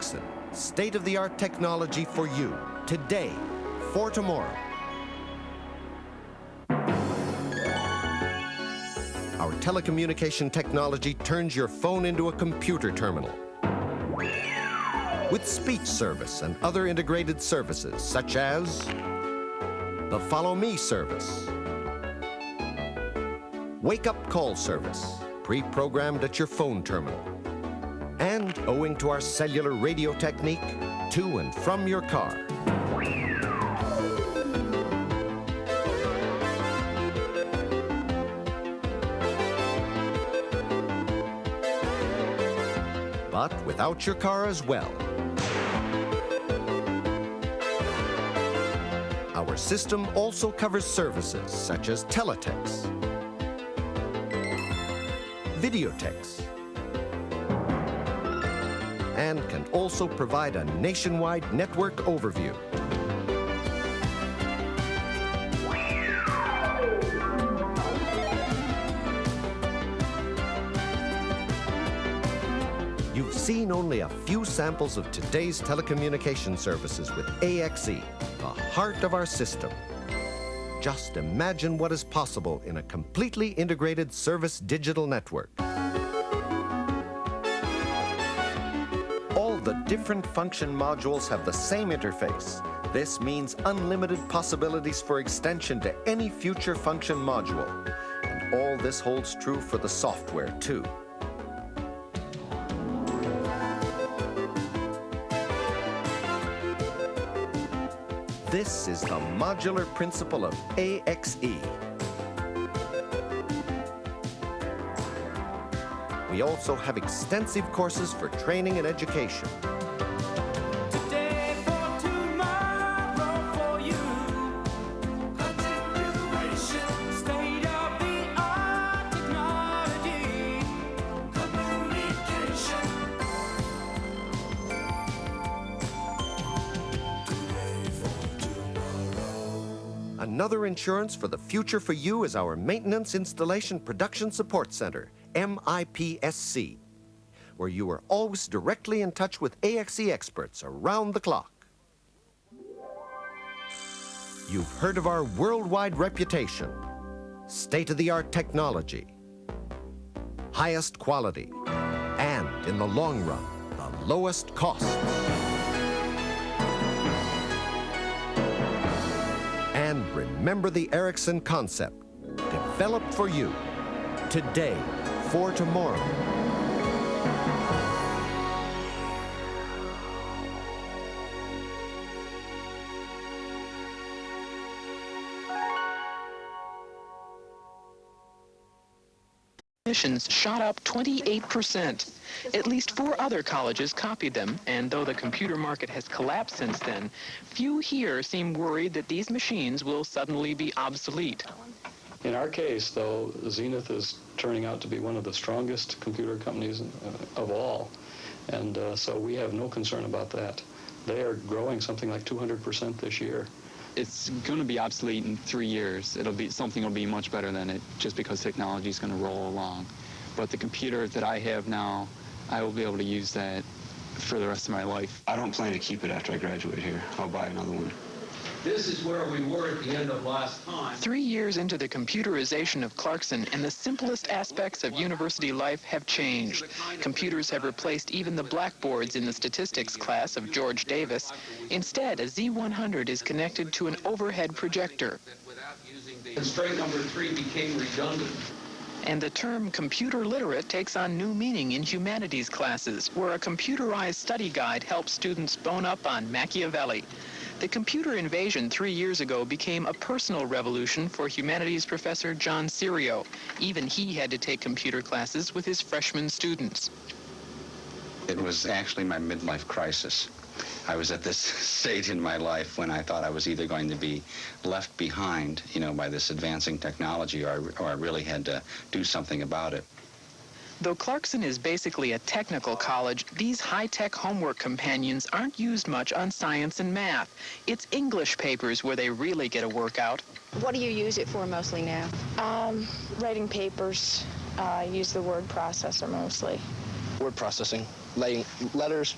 Ericson, state-of-the-art technology for you, today, for tomorrow. Our telecommunication technology turns your phone into a computer terminal. With speech service and other integrated services, such as the Follow Me service, wake-up call service, pre-programmed at your phone terminal, and owing to our cellular radio technique, to and from your car. But without your car as well. Our system also covers services such as teletext, videotext, and can also provide a nationwide network overview. You've seen only a few samples of today's telecommunication services with AXE, the heart of our system. Just imagine what is possible in a completely integrated service digital network. All the different function modules have the same interface. This means unlimited possibilities for extension to any future function module. And all this holds true for the software, too. This is the modular principle of AXE. We also have extensive courses for training and education. Today for tomorrow for you. Continuation, state-of-the-art technology. Communication. Today for tomorrow. Another insurance for the future for you is our Maintenance Installation Production Support Center, MIPSC, where you are always directly in touch with AXE experts around the clock. You've heard of our worldwide reputation, state-of-the-art technology, highest quality, and in the long run, the lowest cost. And remember the Ericson concept, developed for you, today, for tomorrow. Admissions shot up 28%. At least 4 other colleges copied them, and though the computer market has collapsed since then, few here seem worried that these machines will suddenly be obsolete. In our case, though, Zenith is turning out to be one of the strongest computer companies of all, and so we have no concern about that. They are growing something like 200% this year. It's going to be obsolete in 3 years. Something will be much better than it, just because technology is going to roll along. But the computer that I have now, I will be able to use that for the rest of my life. I don't plan to keep it after I graduate here. I'll buy another one. This is where we were at the end of last time. 3 years into the computerization of Clarkson, and the simplest aspects of university life have changed. Computers have replaced even the blackboards in the statistics class of George Davis. Instead, a Z100 is connected to an overhead projector. Constraint number 3 became redundant. And the term computer literate takes on new meaning in humanities classes, where a computerized study guide helps students bone up on Machiavelli. The computer invasion 3 years ago became a personal revolution for humanities professor John Serio. Even he had to take computer classes with his freshman students. It was actually my midlife crisis. I was at this stage in my life when I thought I was either going to be left behind, by this advancing technology, or I really had to do something about it. Though Clarkson is basically a technical college, these high-tech homework companions aren't used much on science and math. It's English papers where they really get a workout. What do you use it for mostly now? Writing papers. I use the word processor mostly. Word processing, laying letters,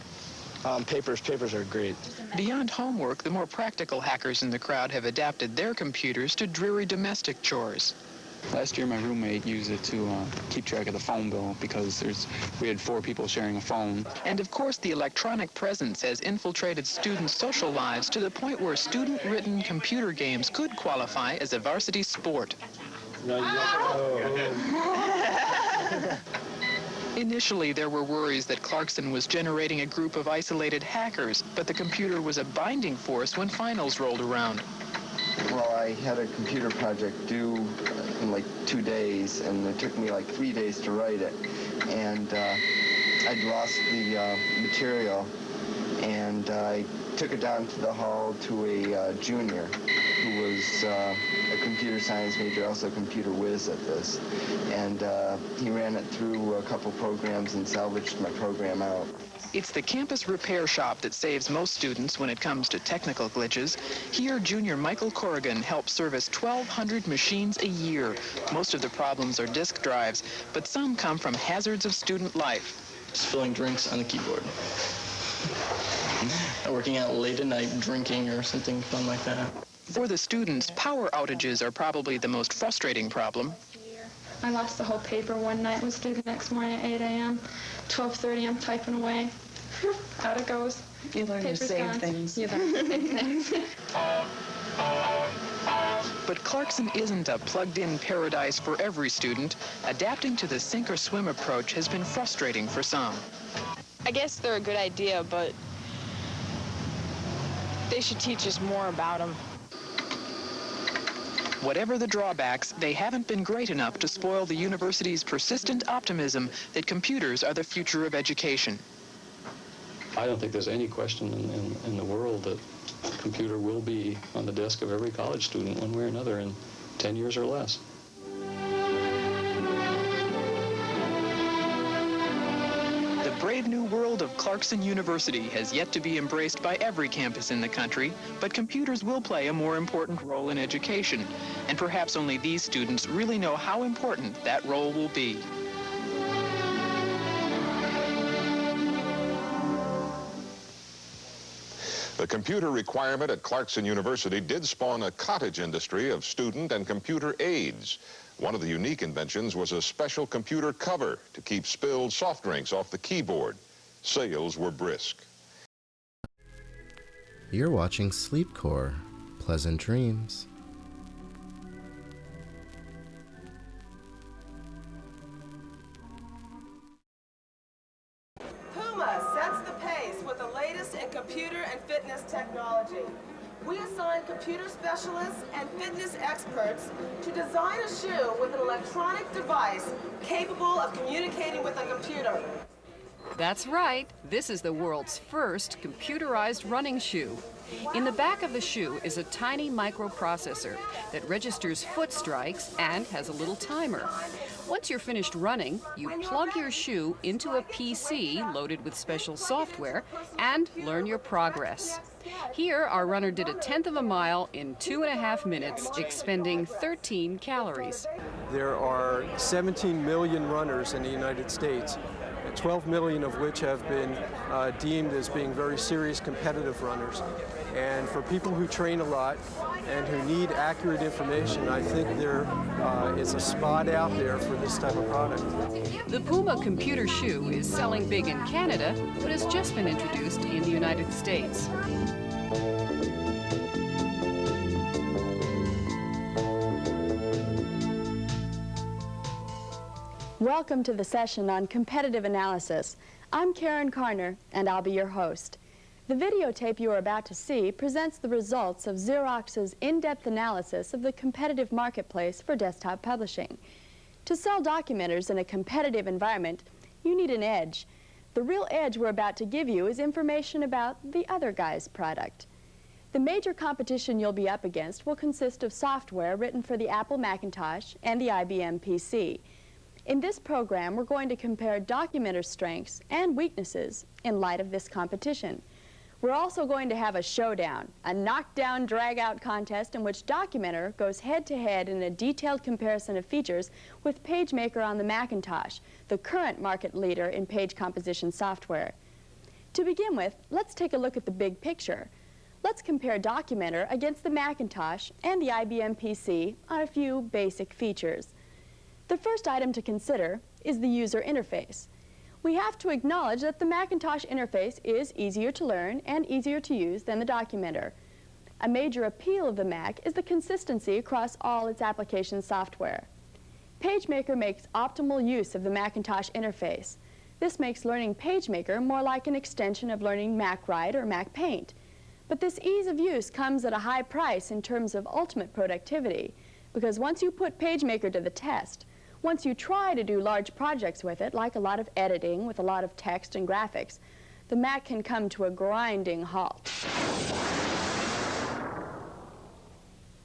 Papers are great. Beyond homework, the more practical hackers in the crowd have adapted their computers to dreary domestic chores. Last year, my roommate used it to keep track of the phone bill because we had 4 people sharing a phone. And of course, the electronic presence has infiltrated students' social lives to the point where student-written computer games could qualify as a varsity sport. Initially, there were worries that Clarkson was generating a group of isolated hackers, but the computer was a binding force when finals rolled around. Well, I had a computer project due in like 2 days, and it took me like 3 days to write it. And I'd lost the material, and I took it down to the hall to a junior who was a computer science major, also a computer whiz at this. And he ran it through a couple programs and salvaged my program out. It's the campus repair shop that saves most students when it comes to technical glitches. Here, junior Michael Corrigan helps service 1,200 machines a year. Most of the problems are disk drives, but some come from hazards of student life. Spilling drinks on the keyboard. Working out late at night, drinking or something fun like that. For the students, power outages are probably the most frustrating problem. I lost the whole paper one night, was due the next morning at 8 a.m. 12:30, I'm typing away. Out it goes. You learn to save things. You learn to save things. But Clarkson isn't a plugged-in paradise for every student. Adapting to the sink-or-swim approach has been frustrating for some. I guess they're a good idea, but they should teach us more about them. Whatever the drawbacks, they haven't been great enough to spoil the university's persistent optimism that computers are the future of education. I don't think there's any question in the world that a computer will be on the desk of every college student one way or another in 10 years or less. The brave new world of Clarkson University has yet to be embraced by every campus in the country, but computers will play a more important role in education, and perhaps only these students really know how important that role will be. The computer requirement at Clarkson University did spawn a cottage industry of student and computer aids. One of the unique inventions was a special computer cover to keep spilled soft drinks off the keyboard. Sales were brisk. You're watching Sleepcore. Pleasant dreams. Puma sets the pace with the latest in computer and fitness technology. We assign computer specialists and fitness experts to design a shoe with an electronic device capable of communicating with a computer. That's right. This is the world's first computerized running shoe. In the back of the shoe is a tiny microprocessor that registers foot strikes and has a little timer. Once you're finished running, you plug your shoe into a PC loaded with special software and learn your progress. Here, our runner did 1/10 of a mile in 2.5 minutes, expending 13 calories. There are 17 million runners in the United States, 12 million of which have been deemed as being very serious competitive runners. And for people who train a lot and who need accurate information, I think there is a spot out there for this type of product. The Puma computer shoe is selling big in Canada, but has just been introduced in the United States. Welcome to the session on competitive analysis. I'm Karen Carner, and I'll be your host. The videotape you are about to see presents the results of Xerox's in-depth analysis of the competitive marketplace for desktop publishing. To sell documenters in a competitive environment, you need an edge. The real edge we're about to give you is information about the other guy's product. The major competition you'll be up against will consist of software written for the Apple Macintosh and the IBM PC. In this program, we're going to compare Documenter strengths and weaknesses in light of this competition. We're also going to have a showdown, a knockdown, drag-out contest in which Documenter goes head-to-head in a detailed comparison of features with PageMaker on the Macintosh, the current market leader in page composition software. To begin with, let's take a look at the big picture. Let's compare Documenter against the Macintosh and the IBM PC on a few basic features. The first item to consider is the user interface. We have to acknowledge that the Macintosh interface is easier to learn and easier to use than the Documenter. A major appeal of the Mac is the consistency across all its application software. PageMaker makes optimal use of the Macintosh interface. This makes learning PageMaker more like an extension of learning MacWrite or MacPaint. But this ease of use comes at a high price in terms of ultimate productivity, because once you put PageMaker to the test, once you try to do large projects with it, like a lot of editing with a lot of text and graphics, the Mac can come to a grinding halt.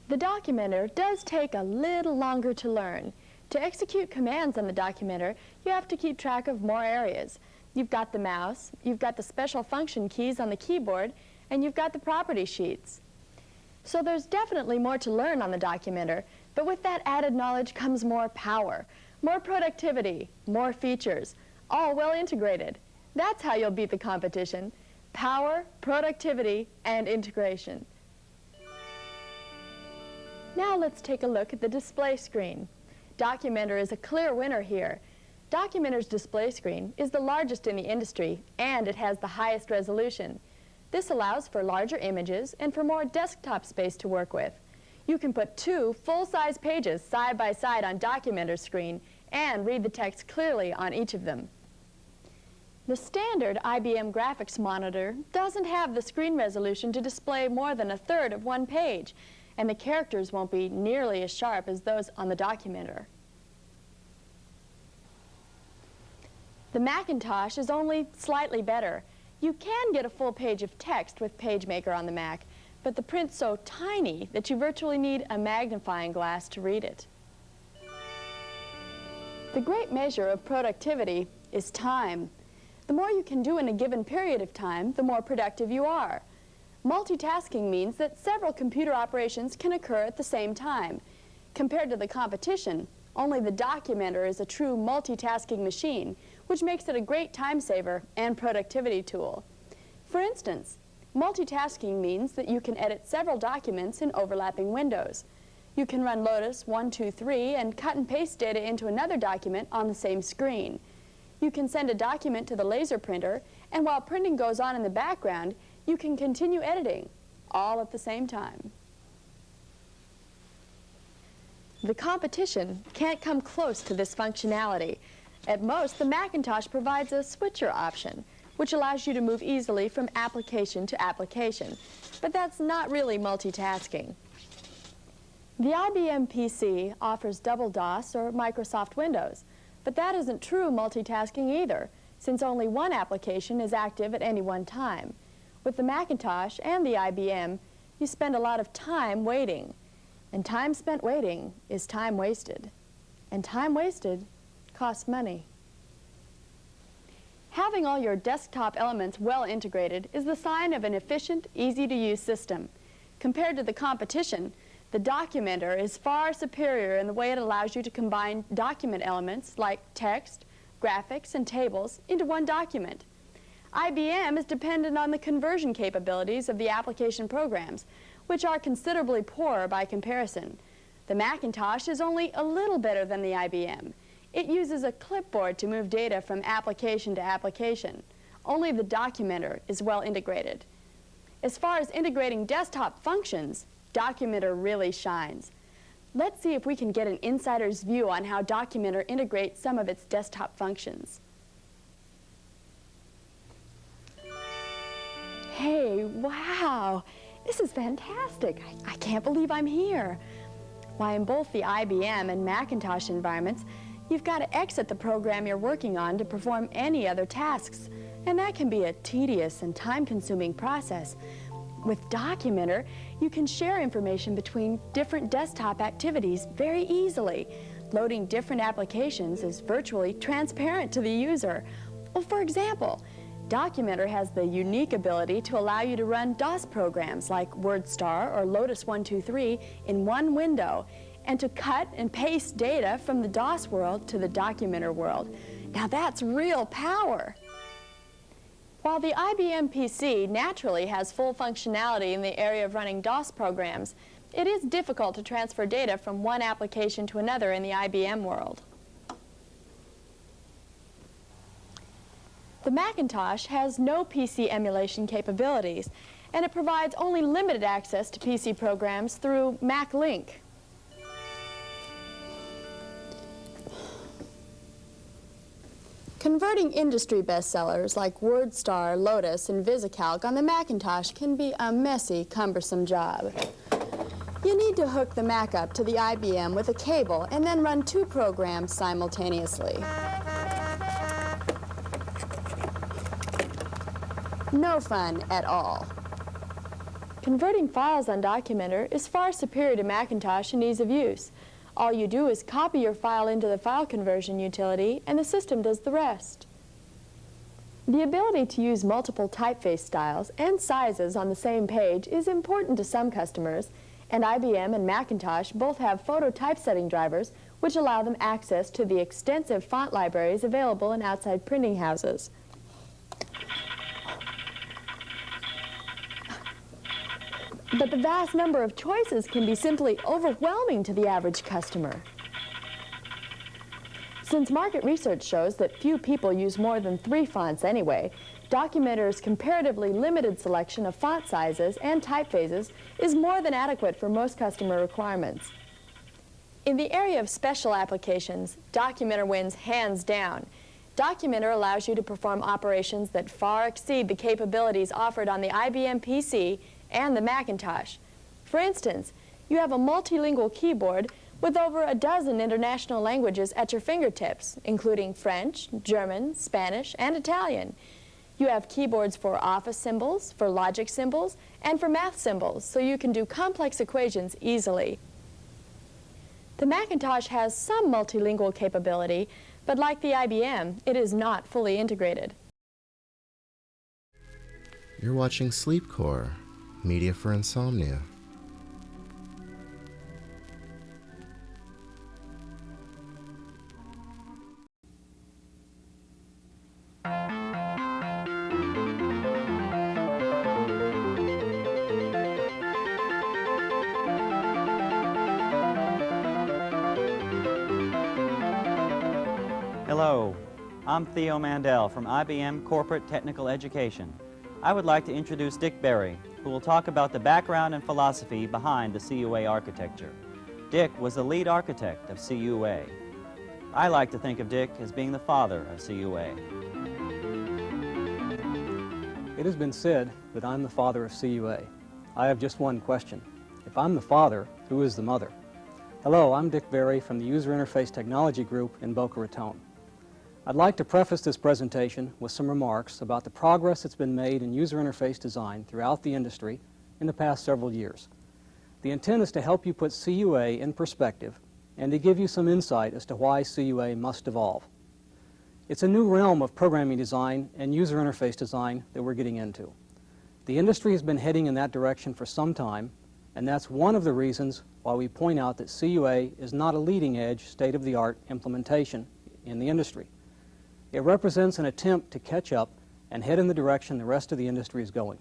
The Documenter does take a little longer to learn. To execute commands on the Documenter, you have to keep track of more areas. You've got the mouse, you've got the special function keys on the keyboard, and you've got the property sheets. So there's definitely more to learn on the Documenter, but with that added knowledge comes more power, more productivity, more features, all well integrated. That's how you'll beat the competition. Power, productivity, and integration. Now let's take a look at the display screen. Documenter is a clear winner here. Documenter's display screen is the largest in the industry, and it has the highest resolution. This allows for larger images and for more desktop space to work with. You can put 2 full-size pages side by side on Documenter's screen and read the text clearly on each of them. The standard IBM graphics monitor doesn't have the screen resolution to display more than 1/3 of one page, and the characters won't be nearly as sharp as those on the Documenter. The Macintosh is only slightly better. You can get a full page of text with PageMaker on the Mac, but the print's so tiny that you virtually need a magnifying glass to read it. The great measure of productivity is time. The more you can do in a given period of time, the more productive you are. Multitasking means that several computer operations can occur at the same time. Compared to the competition, only the Documenter is a true multitasking machine, which makes it a great time saver and productivity tool. For instance, multitasking means that you can edit several documents in overlapping windows. You can run Lotus 1, 2, 3 and cut and paste data into another document on the same screen. You can send a document to the laser printer, and while printing goes on in the background, you can continue editing, all at the same time. The competition can't come close to this functionality. At most, the Macintosh provides a switcher option, which allows you to move easily from application to application. But that's not really multitasking. The IBM PC offers double DOS or Microsoft Windows, but that isn't true multitasking either, since only one application is active at any one time. With the Macintosh and the IBM, you spend a lot of time waiting. And time spent waiting is time wasted. And time wasted costs money. Having all your desktop elements well integrated is the sign of an efficient, easy-to-use system. Compared to the competition, the Documenter is far superior in the way it allows you to combine document elements like text, graphics, and tables into one document. IBM is dependent on the conversion capabilities of the application programs, which are considerably poorer by comparison. The Macintosh is only a little better than the IBM. It uses a clipboard to move data from application to application. Only the Documenter is well integrated. As far as integrating desktop functions, Documenter really shines. Let's see if we can get an insider's view on how Documenter integrates some of its desktop functions. Hey, wow! This is fantastic. I can't believe I'm here. Why, in both the IBM and Macintosh environments, you've got to exit the program you're working on to perform any other tasks, and that can be a tedious and time-consuming process. With Documenter, you can share information between different desktop activities very easily. Loading different applications is virtually transparent to the user. Well, for example, Documenter has the unique ability to allow you to run DOS programs like WordStar or Lotus 1, 2, 3 in one window, and to cut and paste data from the DOS world to the Documenter world. Now that's real power. While the IBM PC naturally has full functionality in the area of running DOS programs, it is difficult to transfer data from one application to another in the IBM world. The Macintosh has no PC emulation capabilities, and it provides only limited access to PC programs through MacLink. Converting industry bestsellers like WordStar, Lotus, and VisiCalc on the Macintosh can be a messy, cumbersome job. You need to hook the Mac up to the IBM with a cable and then run 2 programs simultaneously. No fun at all. Converting files on Documenter is far superior to Macintosh in ease of use. All you do is copy your file into the file conversion utility, and the system does the rest. The ability to use multiple typeface styles and sizes on the same page is important to some customers, and IBM and Macintosh both have photo typesetting drivers which allow them access to the extensive font libraries available in outside printing houses. But the vast number of choices can be simply overwhelming to the average customer. Since market research shows that few people use more than 3 fonts anyway, Documenter's comparatively limited selection of font sizes and typefaces is more than adequate for most customer requirements. In the area of special applications, Documenter wins hands down. Documenter allows you to perform operations that far exceed the capabilities offered on the IBM PC and the Macintosh. For instance, you have a multilingual keyboard with over a dozen international languages at your fingertips, including French, German, Spanish, and Italian. You have keyboards for office symbols, for logic symbols, and for math symbols, so you can do complex equations easily. The Macintosh has some multilingual capability, but like the IBM, it is not fully integrated. You're watching Sleepcore, media for insomnia. Hello, I'm Theo Mandel from IBM Corporate Technical Education. I would like to introduce Dick Berry, who will talk about the background and philosophy behind the CUA architecture. Dick was the lead architect of CUA. I like to think of Dick as being the father of CUA. It has been said that I'm the father of CUA. I have just one question. If I'm the father, who is the mother? Hello, I'm Dick Berry from the User Interface Technology Group in Boca Raton. I'd like to preface this presentation with some remarks about the progress that's been made in user interface design throughout the industry in the past several years. The intent is to help you put CUA in perspective and to give you some insight as to why CUA must evolve. It's a new realm of programming design and user interface design that we're getting into. The industry has been heading in that direction for some time, and that's one of the reasons why we point out that CUA is not a leading-edge, state-of-the-art implementation in the industry. It represents an attempt to catch up and head in the direction the rest of the industry is going.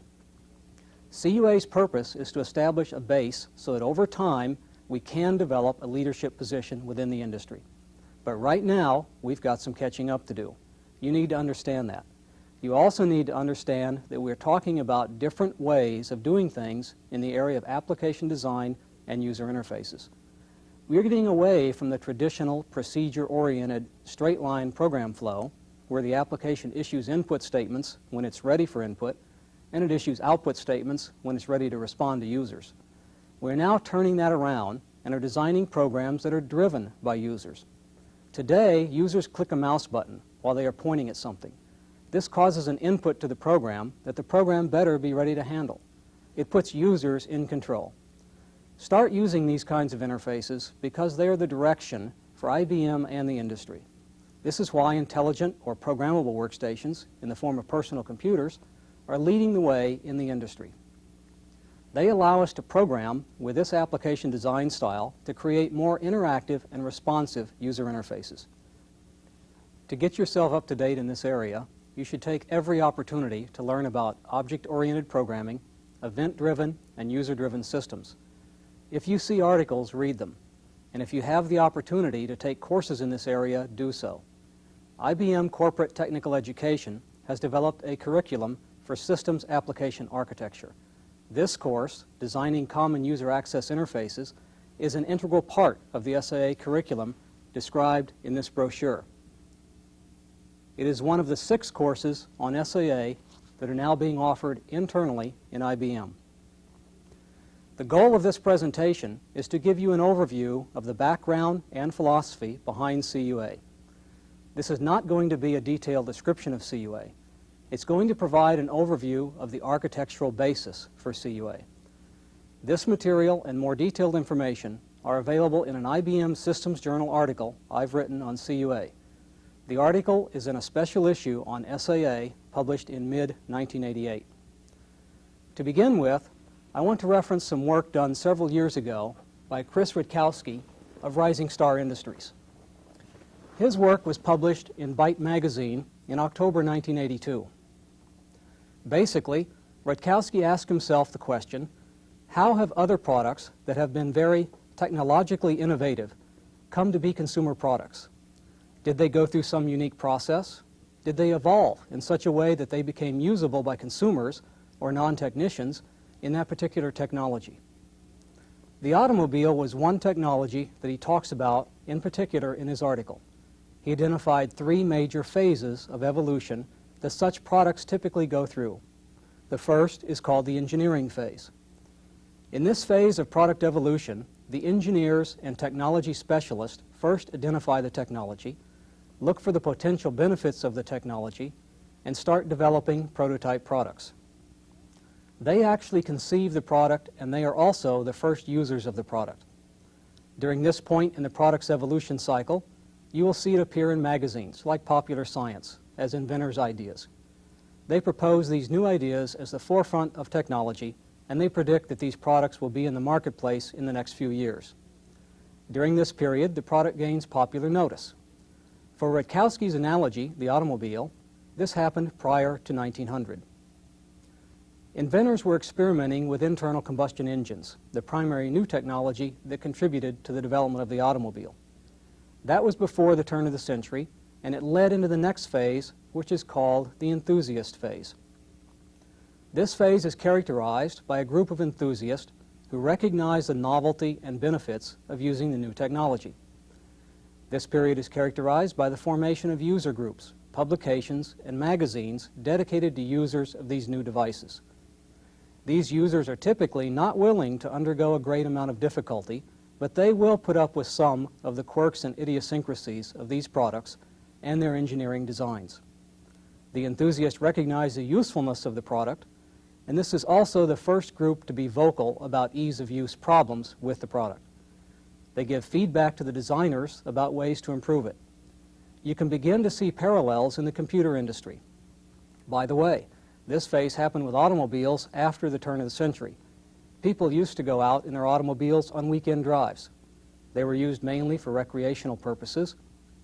CUA's purpose is to establish a base so that over time we can develop a leadership position within the industry. But right now, we've got some catching up to do. You need to understand that. You also need to understand that we're talking about different ways of doing things in the area of application design and user interfaces. We're getting away from the traditional procedure-oriented straight-line program flow where the application issues input statements when it's ready for input and it issues output statements when it's ready to respond to users. We're now turning that around and are designing programs that are driven by users. Today, users click a mouse button while they are pointing at something. This causes an input to the program that the program better be ready to handle. It puts users in control. Start using these kinds of interfaces because they are the direction for IBM and the industry. This is why intelligent or programmable workstations in the form of personal computers are leading the way in the industry. They allow us to program with this application design style to create more interactive and responsive user interfaces. To get yourself up to date in this area, you should take every opportunity to learn about object-oriented programming, event-driven, and user-driven systems. If you see articles, read them. And if you have the opportunity to take courses in this area, do so. IBM Corporate Technical Education has developed a curriculum for systems application architecture. This course, Designing Common User Access Interfaces, is an integral part of the SAA curriculum described in this brochure. It is one of the 6 courses on SAA that are now being offered internally in IBM. The goal of this presentation is to give you an overview of the background and philosophy behind CUA. This is not going to be a detailed description of CUA. It's going to provide an overview of the architectural basis for CUA. This material and more detailed information are available in an IBM Systems Journal article I've written on CUA. The article is in a special issue on SAA published in mid-1988. To begin with, I want to reference some work done several years ago by Chris Rutkowski of Rising Star Industries. His work was published in Byte magazine in October 1982. Basically, Rutkowski asked himself the question, how have other products that have been very technologically innovative come to be consumer products? Did they go through some unique process? Did they evolve in such a way that they became usable by consumers or non-technicians in that particular technology? The automobile was one technology that he talks about in particular in his article. He identified 3 major phases of evolution that such products typically go through. The first is called the engineering phase. In this phase of product evolution, the engineers and technology specialists first identify the technology, look for the potential benefits of the technology, and start developing prototype products. They actually conceive the product, and they are also the first users of the product. During this point in the product's evolution cycle, you will see it appear in magazines like Popular Science as inventors' ideas. They propose these new ideas as the forefront of technology, and they predict that these products will be in the marketplace in the next few years. During this period, the product gains popular notice. For Rutkowski's analogy, the automobile, this happened prior to 1900. Inventors were experimenting with internal combustion engines, the primary new technology that contributed to the development of the automobile. That was before the turn of the century, and it led into the next phase, which is called the enthusiast phase. This phase is characterized by a group of enthusiasts who recognize the novelty and benefits of using the new technology. This period is characterized by the formation of user groups, publications, and magazines dedicated to users of these new devices. These users are typically not willing to undergo a great amount of difficulty, but they will put up with some of the quirks and idiosyncrasies of these products and their engineering designs. The enthusiasts recognize the usefulness of the product, and this is also the first group to be vocal about ease of use problems with the product. They give feedback to the designers about ways to improve it. You can begin to see parallels in the computer industry. By the way, this phase happened with automobiles after the turn of the century. People used to go out in their automobiles on weekend drives. They were used mainly for recreational purposes,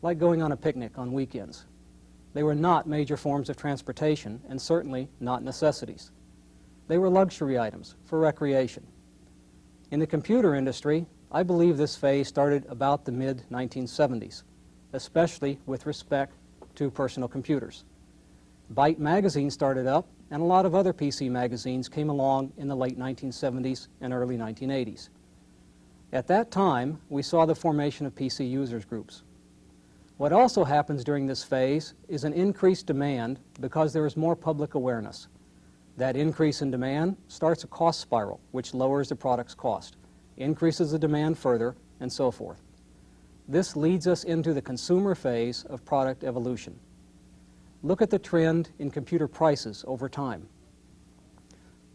like going on a picnic on weekends. They were not major forms of transportation, and certainly not necessities. They were luxury items for recreation. In the computer industry, I believe this phase started about the mid-1970s, especially with respect to personal computers. Byte magazine started up, and a lot of other PC magazines came along in the late 1970s and early 1980s. At that time, we saw the formation of PC users groups. What also happens during this phase is an increased demand because there is more public awareness. That increase in demand starts a cost spiral, which lowers the product's cost, increases the demand further, and so forth. This leads us into the consumer phase of product evolution. Look at the trend in computer prices over time.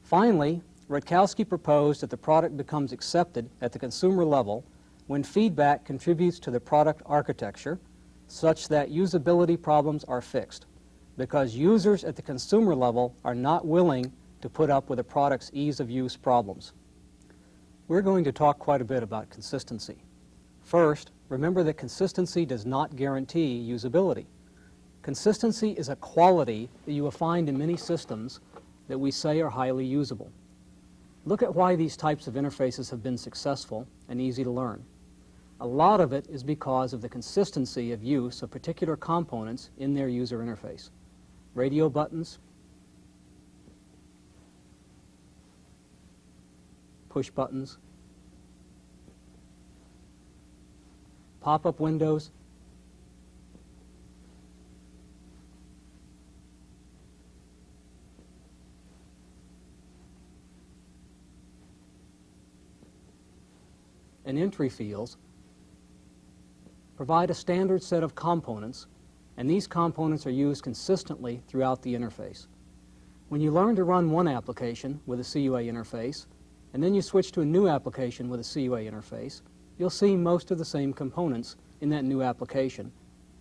Finally, Rutkowski proposed that the product becomes accepted at the consumer level when feedback contributes to the product architecture such that usability problems are fixed, because users at the consumer level are not willing to put up with a product's ease of use problems. We're going to talk quite a bit about consistency. First, remember that consistency does not guarantee usability. Consistency is a quality that you will find in many systems that we say are highly usable. Look at why these types of interfaces have been successful and easy to learn. A lot of it is because of the consistency of use of particular components in their user interface. Radio buttons, push buttons, pop-up windows, and entry fields provide a standard set of components, and these components are used consistently throughout the interface. When you learn to run one application with a CUA interface, and then you switch to a new application with a CUA interface, you'll see most of the same components in that new application,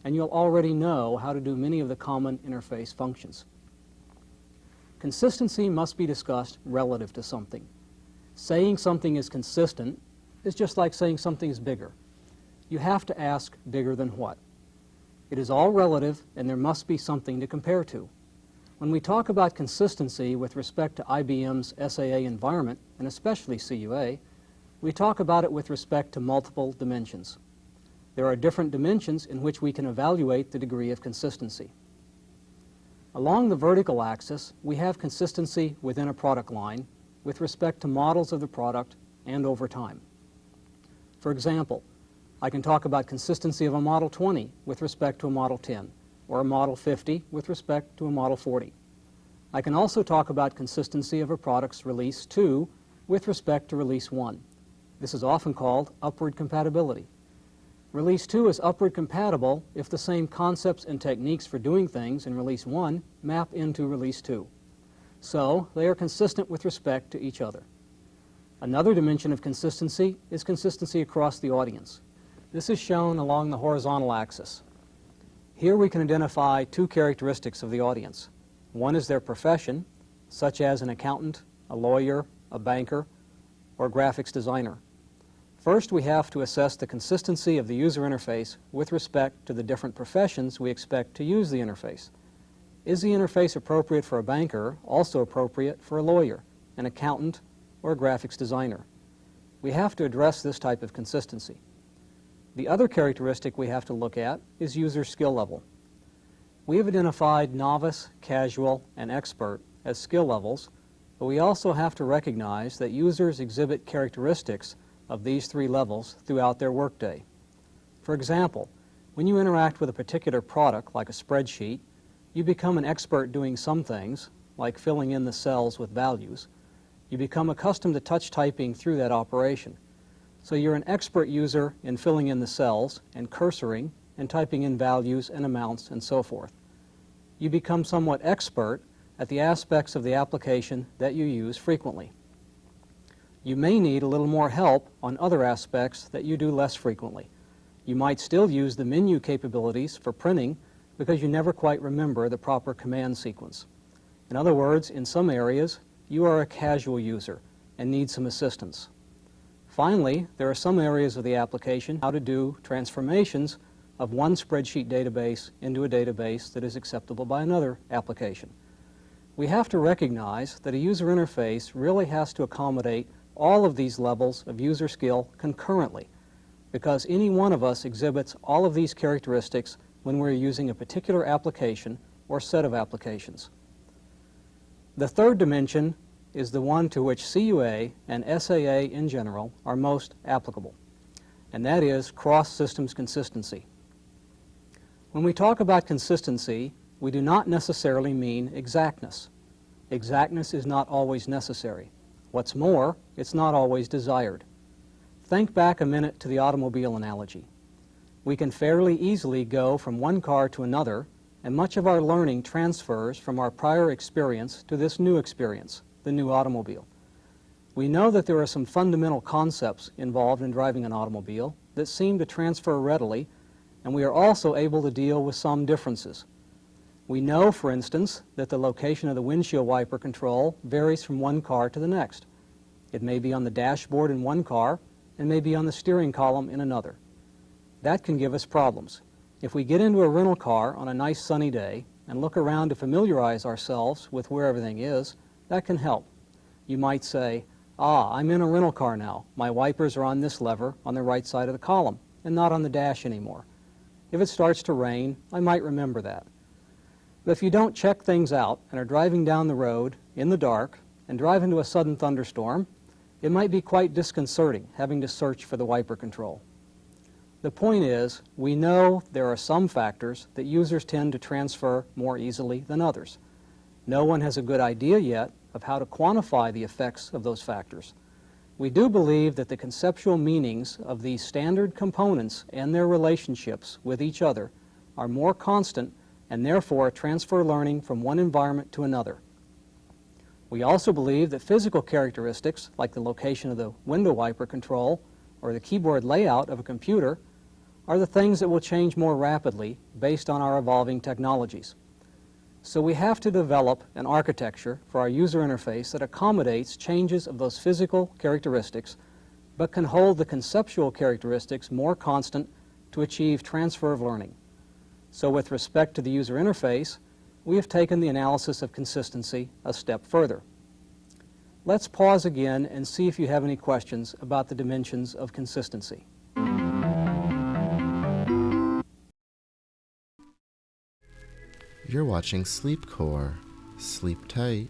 and you'll already know how to do many of the common interface functions. Consistency must be discussed relative to something. Saying something is consistent is just like saying something is bigger. You have to ask, bigger than what? It is all relative, and there must be something to compare to. When we talk about consistency with respect to IBM's SAA environment, and especially CUA, we talk about it with respect to multiple dimensions. There are different dimensions in which we can evaluate the degree of consistency. Along the vertical axis, we have consistency within a product line with respect to models of the product and over time. For example, I can talk about consistency of a Model 20 with respect to a Model 10, or a Model 50 with respect to a Model 40. I can also talk about consistency of a product's Release 2 with respect to Release 1. This is often called upward compatibility. Release 2 is upward compatible if the same concepts and techniques for doing things in Release 1 map into Release 2. So they are consistent with respect to each other. Another dimension of consistency is consistency across the audience. This is shown along the horizontal axis. Here we can identify two characteristics of the audience. One is their profession, such as an accountant, a lawyer, a banker, or a graphics designer. First, we have to assess the consistency of the user interface with respect to the different professions we expect to use the interface. Is the interface appropriate for a banker also appropriate for a lawyer, an accountant, or a graphics designer? We have to address this type of consistency. The other characteristic we have to look at is user skill level. We have identified novice, casual, and expert as skill levels, but we also have to recognize that users exhibit characteristics of these three levels throughout their workday. For example, when you interact with a particular product, like a spreadsheet, you become an expert doing some things, like filling in the cells with values. You become accustomed to touch typing through that operation. So you're an expert user in filling in the cells and cursoring and typing in values and amounts and so forth. You become somewhat expert at the aspects of the application that you use frequently. You may need a little more help on other aspects that you do less frequently. You might still use the menu capabilities for printing because you never quite remember the proper command sequence. In other words, in some areas, you are a casual user and need some assistance. Finally, there are some areas of the application how to do transformations of one spreadsheet database into a database that is acceptable by another application. We have to recognize that a user interface really has to accommodate all of these levels of user skill concurrently, because any one of us exhibits all of these characteristics when we're using a particular application or set of applications. The third dimension is the one to which CUA and SAA in general are most applicable, and that is cross-systems consistency. When we talk about consistency, we do not necessarily mean exactness. Exactness is not always necessary. What's more, it's not always desired. Think back a minute to the automobile analogy. We can fairly easily go from one car to another, and much of our learning transfers from our prior experience to this new experience, the new automobile. We know that there are some fundamental concepts involved in driving an automobile that seem to transfer readily, and we are also able to deal with some differences. We know, for instance, that the location of the windshield wiper control varies from one car to the next. It may be on the dashboard in one car and may be on the steering column in another. That can give us problems. If we get into a rental car on a nice sunny day and look around to familiarize ourselves with where everything is, that can help. You might say, I'm in a rental car now. My wipers are on this lever on the right side of the column and not on the dash anymore. If it starts to rain, I might remember that. But if you don't check things out and are driving down the road in the dark and drive into a sudden thunderstorm, it might be quite disconcerting having to search for the wiper control. The point is, we know there are some factors that users tend to transfer more easily than others. No one has a good idea yet of how to quantify the effects of those factors. We do believe that the conceptual meanings of these standard components and their relationships with each other are more constant and therefore transfer learning from one environment to another. We also believe that physical characteristics, like the location of the window wiper control or the keyboard layout of a computer, are the things that will change more rapidly based on our evolving technologies. So we have to develop an architecture for our user interface that accommodates changes of those physical characteristics, but can hold the conceptual characteristics more constant to achieve transfer of learning. So with respect to the user interface, we have taken the analysis of consistency a step further. Let's pause again and see if you have any questions about the dimensions of consistency. You're watching Sleepcore. Sleep tight.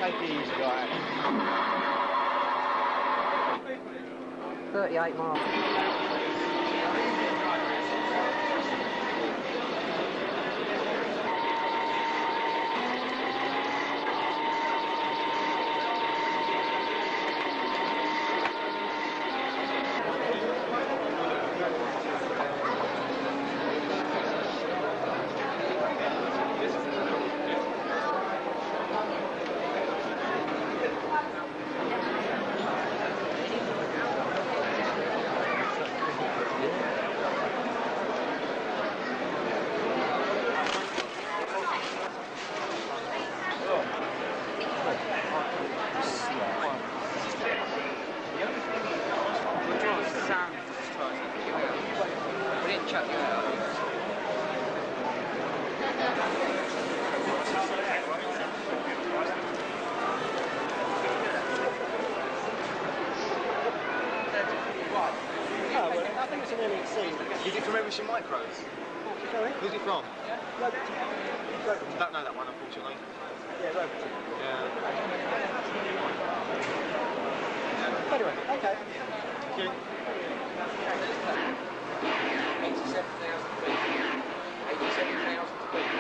Take it easy, guy. 38 miles. Is it from Ericson Micros? Sorry? Who's it from? Robertson. I don't know that one, unfortunately. Yeah, Robertson. Yeah. Anyway, okay. Thank you. 87,000 feet. 87,000 feet.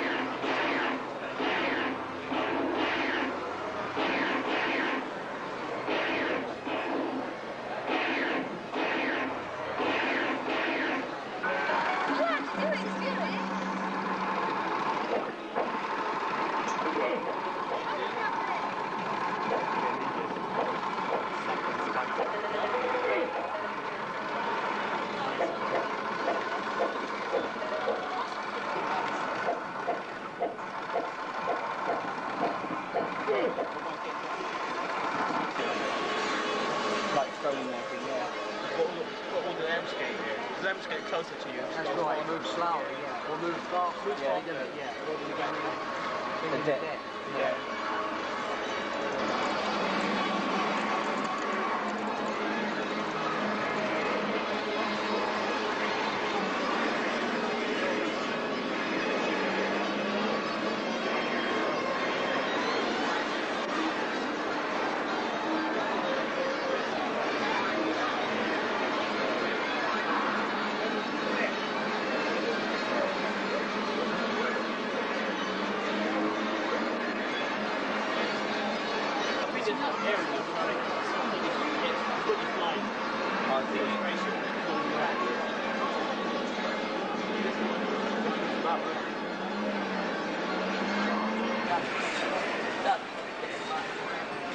Closer to you. That's right, move slowly, yeah. Or move faster, yeah. In the depth. Yeah.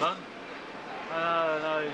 None? No.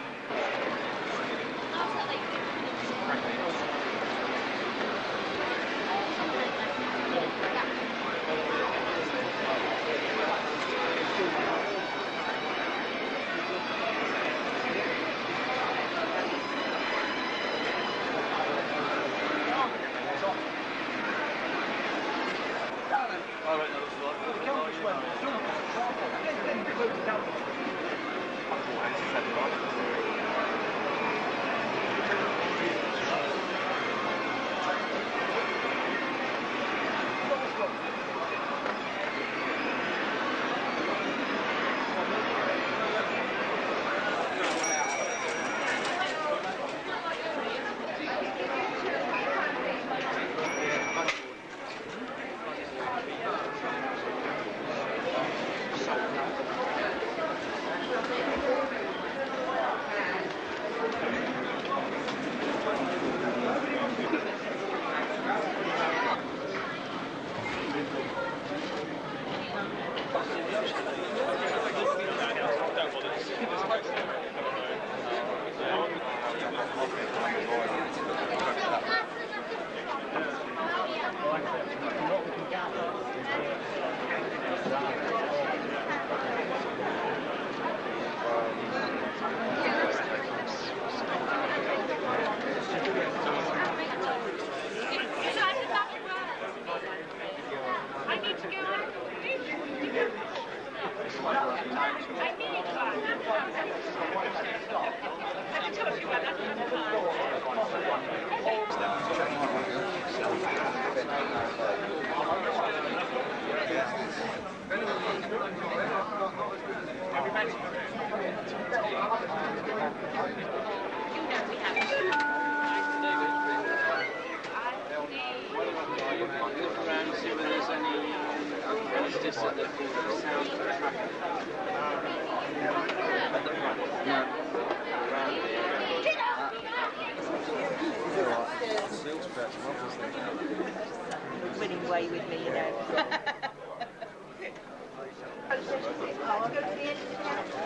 Winning way with me, you know. I'll go to the end of the counter.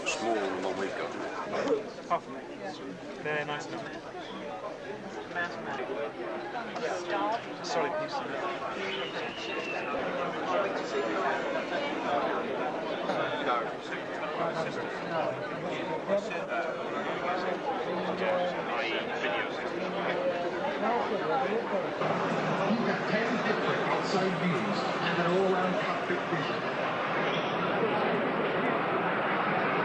Small than what we've got. Apart from it, they're nice enough. Solid piece of it. You've got 10 different outside views and an all-round cockpit vision.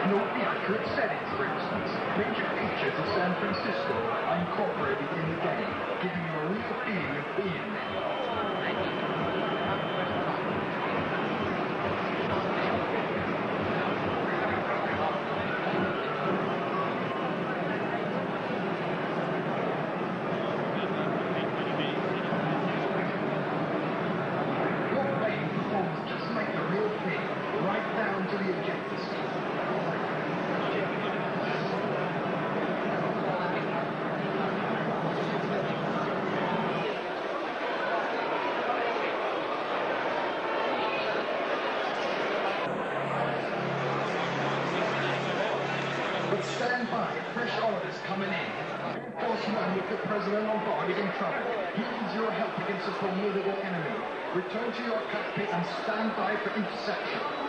Note the accurate settings, for instance. Major features of San Francisco are incorporated in the game, giving you a real feeling of being there. Your plane performs just like the real thing, right down to the ejector seat. But stand by, fresh orders coming in. Force 1 with the President on board is in trouble. He needs your help against a formidable enemy. Return to your cockpit and stand by for interception.